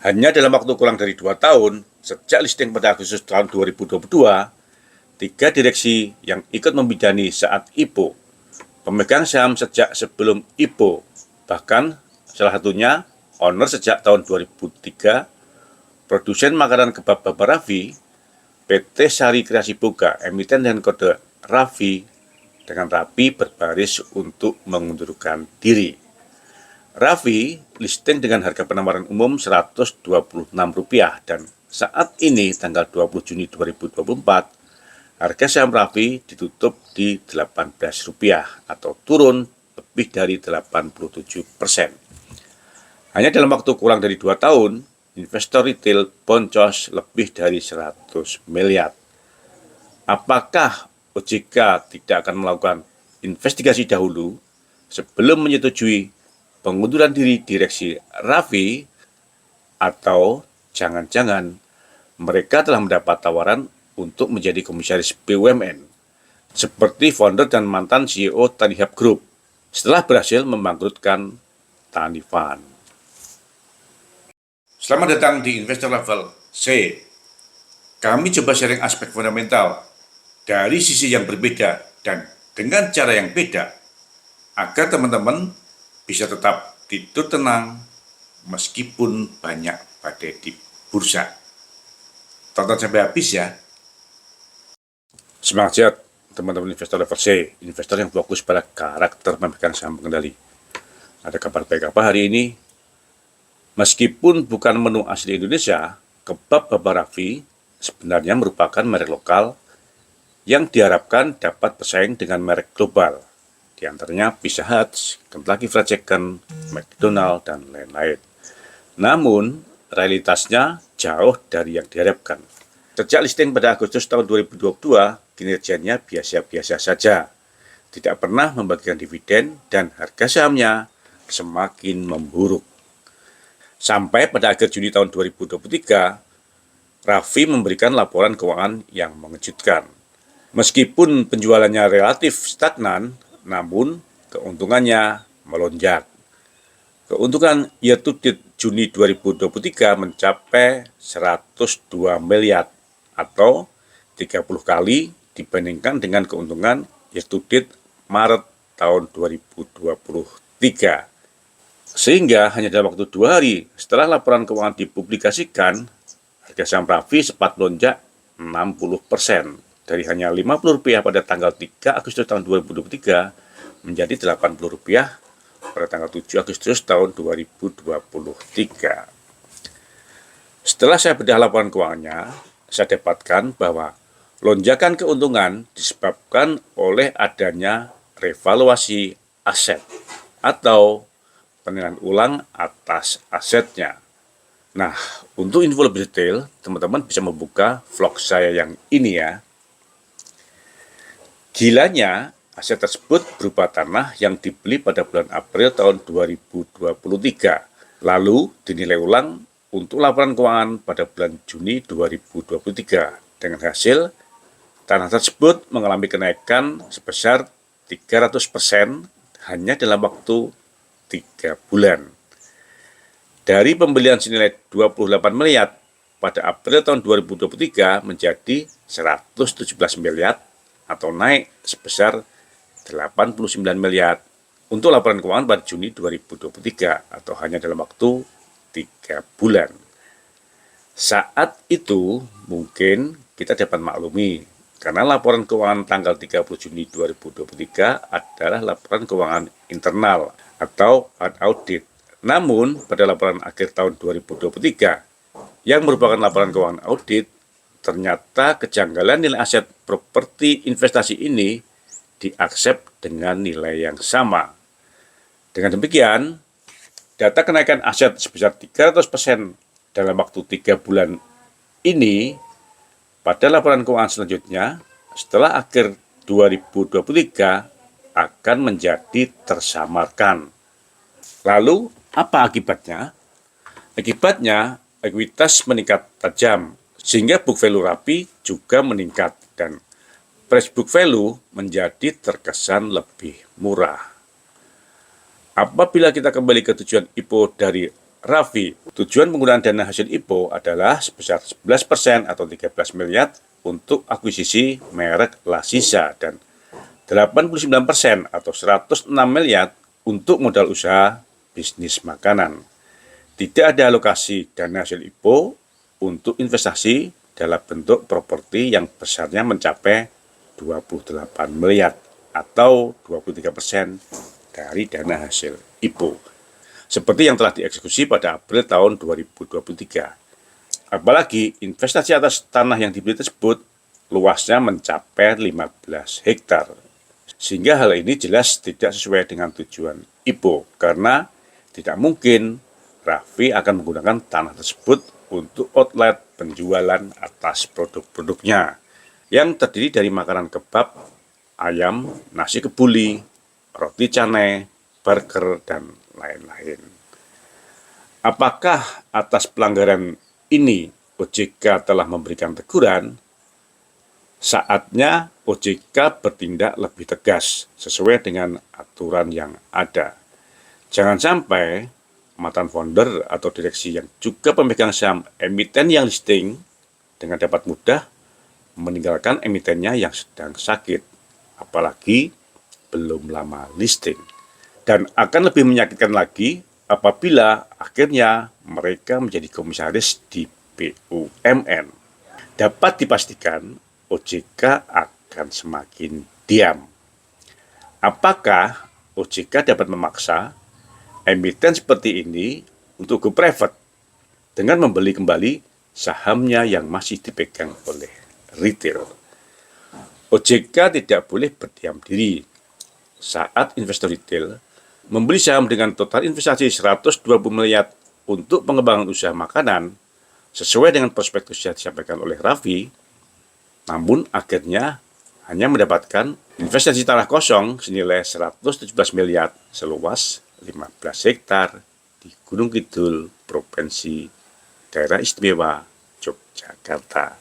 Hanya dalam waktu kurang dari 2 tahun, sejak listing pada Agustus tahun 2022, 3 direksi yang ikut membidani saat IPO, pemegang saham sejak sebelum IPO, bahkan salah satunya owner sejak tahun 2003, produsen makanan kebab Baba Raffi, PT Sari Kreasi Boga, emiten dan kode Raffi, dengan rapi berbaris untuk mengundurkan diri. Raffi listing dengan harga penawaran umum Rp126 dan saat ini tanggal 20 Juni 2024 harga saham Raffi ditutup di Rp18 atau turun lebih dari 87%. Hanya dalam waktu kurang dari 2 tahun, investor retail boncos lebih dari 100 miliar. Apakah OJK tidak akan melakukan investigasi dahulu sebelum menyetujui pengunduran diri direksi Raffi, atau jangan-jangan mereka telah mendapat tawaran untuk menjadi komisaris BUMN seperti founder dan mantan CEO Tanihub Group setelah berhasil membangkrutkan Tanifan. Selamat datang di Investor Level C. Kami coba sharing aspek fundamental dari sisi yang berbeda dan dengan cara yang beda agar teman-teman bisa tetap tidur tenang meskipun banyak badai di bursa. Tonton sampai habis ya. Semangat sehat teman-teman investor level C, investor yang fokus pada karakter memegang saham pengendali. Ada kabar baik apa hari ini? Meskipun bukan menu asli Indonesia, kebab Baba Raffi sebenarnya merupakan merek lokal yang diharapkan dapat bersaing dengan merek global, di antaranya Pizza Hut, Kentucky Fried Chicken, McDonald, dan lain-lain. Namun, realitasnya jauh dari yang diharapkan. Sejak listing pada Agustus tahun 2022, kinerjanya biasa-biasa saja. Tidak pernah membagikan dividen dan harga sahamnya semakin memburuk. Sampai pada akhir Juni tahun 2023, Raffi memberikan laporan keuangan yang mengejutkan. Meskipun penjualannya relatif stagnan, namun keuntungannya melonjak. Keuntungan year to date Juni 2023 mencapai 102 miliar atau 30 kali dibandingkan dengan keuntungan year to date Maret tahun 2023. Sehingga hanya dalam waktu 2 hari setelah laporan keuangan dipublikasikan, harga saham Raffi sempat melonjak 60%. Dari hanya Rp50 pada tanggal 3 Agustus tahun 2023 menjadi Rp80 pada tanggal 7 Agustus tahun 2023. Setelah saya bedah laporan keuangannya, saya dapatkan bahwa lonjakan keuntungan disebabkan oleh adanya revaluasi aset atau penilaian ulang atas asetnya. Nah, untuk info lebih detail, teman-teman bisa membuka vlog saya yang ini ya. Gilanya, aset tersebut berupa tanah yang dibeli pada bulan April tahun 2023, lalu dinilai ulang untuk laporan keuangan pada bulan Juni 2023. Dengan hasil, tanah tersebut mengalami kenaikan sebesar 300% hanya dalam waktu 3 bulan. Dari pembelian senilai 28 miliar pada April tahun 2023 menjadi 117 miliar atau naik sebesar 89 miliar untuk laporan keuangan pada Juni 2023 atau hanya dalam waktu 3 bulan. Saat itu mungkin kita dapat maklumi karena laporan keuangan tanggal 30 Juni 2023 adalah laporan keuangan internal atau unaudit. Namun pada laporan akhir tahun 2023 yang merupakan laporan keuangan audit, ternyata kejanggalan nilai aset properti investasi ini diaksep dengan nilai yang sama. Dengan demikian, data kenaikan aset sebesar 300% dalam waktu 3 bulan ini pada laporan keuangan selanjutnya setelah akhir 2023 akan menjadi tersamarkan. Lalu, apa akibatnya? Akibatnya, ekuitas meningkat tajam, sehingga book value Raffi juga meningkat dan price book value menjadi terkesan lebih murah. Apabila kita kembali ke tujuan IPO dari Raffi. Tujuan penggunaan dana hasil IPO adalah sebesar 11% atau 13 miliar untuk akuisisi merek Lasisa dan 89% atau 106 miliar untuk modal usaha bisnis makanan. Tidak ada alokasi dana hasil IPO untuk investasi dalam bentuk properti yang besarnya mencapai 28 miliar atau 23% dari dana hasil IPO. Seperti yang telah dieksekusi pada April tahun 2023. Apalagi investasi atas tanah yang dibeli tersebut luasnya mencapai 15 hektar. Sehingga hal ini jelas tidak sesuai dengan tujuan IPO karena tidak mungkin Raffi akan menggunakan tanah tersebut untuk outlet penjualan atas produk-produknya yang terdiri dari makanan kebab, ayam, nasi kebuli, roti canai, burger, dan lain-lain. Apakah atas pelanggaran ini OJK telah memberikan teguran? Saatnya OJK bertindak lebih tegas sesuai dengan aturan yang ada. Jangan sampai mantan founder atau direksi yang juga pemegang saham emiten yang listing dengan dapat mudah meninggalkan emitennya yang sedang sakit, apalagi belum lama listing. Dan akan lebih menyakitkan lagi apabila akhirnya mereka menjadi komisaris di BUMN. Dapat dipastikan OJK akan semakin diam. Apakah OJK dapat memaksa emiten seperti ini untuk go private dengan membeli kembali sahamnya yang masih dipegang oleh retail? OJK tidak boleh berdiam diri saat investor retail membeli saham dengan total investasi 120 miliar untuk pengembangan usaha makanan sesuai dengan prospektus yang disampaikan oleh Raffi, namun akhirnya hanya mendapatkan investasi tanah kosong senilai 117 miliar seluas 15 hektar di Gunung Kidul, Provinsi Daerah Istimewa Yogyakarta.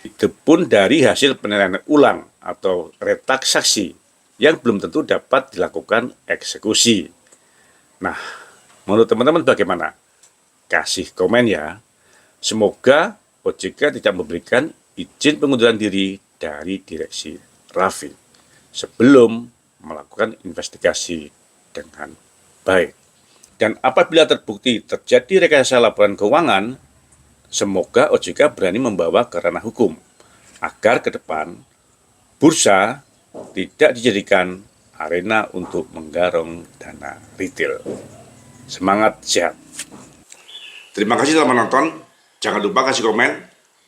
Itu pun dari hasil penilaian ulang atau retaksasi yang belum tentu dapat dilakukan eksekusi. Nah, menurut teman-teman bagaimana? Kasih komen ya. Semoga OJK tidak memberikan izin pengunduran diri dari direksi Raffi sebelum melakukan investigasi dengan baik. Dan apabila terbukti terjadi rekayasa laporan keuangan, semoga OJK berani membawa ke ranah hukum agar ke depan bursa tidak dijadikan arena untuk menggarong dana retail. Semangat sehat. Terima kasih telah menonton. Jangan lupa kasih komen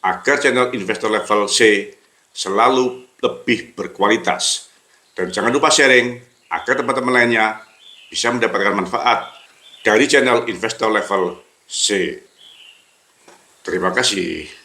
agar channel Investor Level C selalu lebih berkualitas. Dan jangan lupa sharing agar teman-teman lainnya bisa mendapatkan manfaat dari channel Investor Level C. Terima kasih.